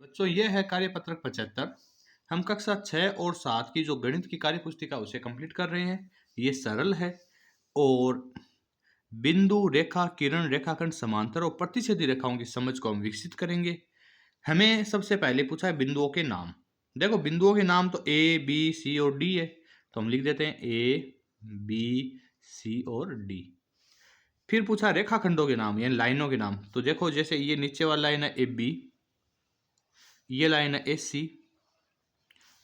बच्चों ये है कार्यपत्रक 75। हम कक्षा 6 और 7 की जो गणित की कार्य पुस्तिका उसे कंप्लीट कर रहे हैं। ये सरल है और बिंदु, रेखा, किरण, रेखाखंड, समांतर और प्रतिच्छेदी रेखाओं की समझ को हम विकसित करेंगे। हमें सबसे पहले पूछा है बिंदुओं के नाम। देखो बिंदुओं के नाम तो ए, बी, सी और डी है, तो हम लिख देते हैं ए, बी, सी और डी। फिर पूछा रेखाखंडों के नाम यानी लाइनों के नाम। तो देखो जैसे ये नीचे वाला लाइन है ए बी, ये लाइन है ए सी,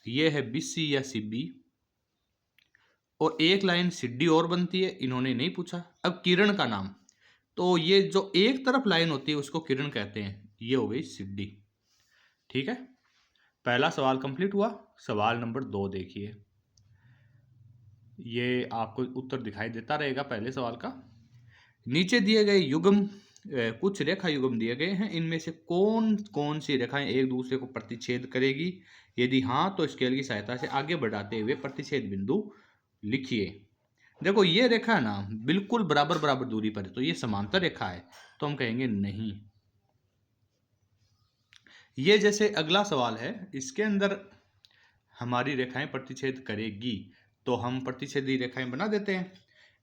ये है बी सी या सी बी, और एक लाइन सी डी और बनती है, इन्होंने नहीं पूछा। अब किरण का नाम, तो ये जो एक तरफ लाइन होती है उसको किरण कहते हैं, ये हो गई सी डी। ठीक है, पहला सवाल कंप्लीट हुआ। सवाल नंबर 2 देखिए, ये आपको उत्तर दिखाई देता रहेगा पहले सवाल का। नीचे दिए गए युग्म कुछ रेखा युग्म दिए गए हैं, इनमें से कौन कौन सी रेखाएं एक दूसरे को प्रतिच्छेद करेगी? यदि हाँ तो स्केल की सहायता से आगे बढ़ाते हुए प्रतिच्छेद बिंदु लिखिए। देखो ये रेखा है ना बिल्कुल बराबर बराबर दूरी पर है, तो ये समांतर रेखा है, तो हम कहेंगे नहीं। ये जैसे अगला सवाल है, इसके अंदर हमारी रेखाएं प्रतिच्छेद करेगी, तो हम प्रतिच्छेदी रेखाएं बना देते हैं।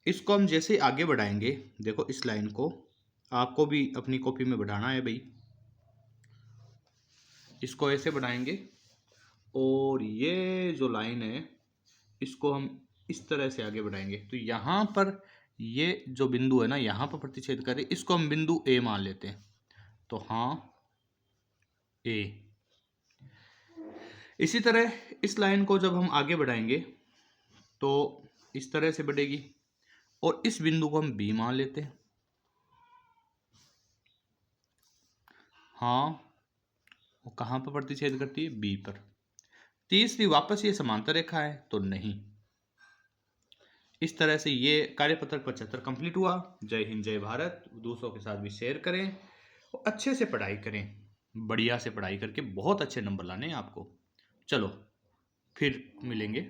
इसको हम जैसे आगे बढ़ाएंगे, देखो इस लाइन को आपको भी अपनी कॉपी में बढ़ाना है भाई, इसको ऐसे बढ़ाएंगे और ये जो लाइन है इसको हम इस तरह से आगे बढ़ाएंगे। तो यहाँ पर ये जो बिंदु है ना, यहाँ पर प्रतिच्छेद करें, इसको हम बिंदु ए मान लेते हैं। तो हाँ ए। इसी तरह इस लाइन को जब हम आगे बढ़ाएंगे तो इस तरह से बढ़ेगी और इस बिंदु को हम बी मान लेते हैं। हाँ, वो कहाँ पर प्रतिच्छेद करती है? बी पर। तीसरी वापस ये समांतर रेखा है, तो नहीं। इस तरह से ये कार्यपत्रक 75 कंप्लीट हुआ। जय हिंद, जय भारत। दूसरों के साथ भी शेयर करें और अच्छे से पढ़ाई करें। बढ़िया से पढ़ाई करके बहुत अच्छे नंबर लाने हैं आपको। चलो फिर मिलेंगे।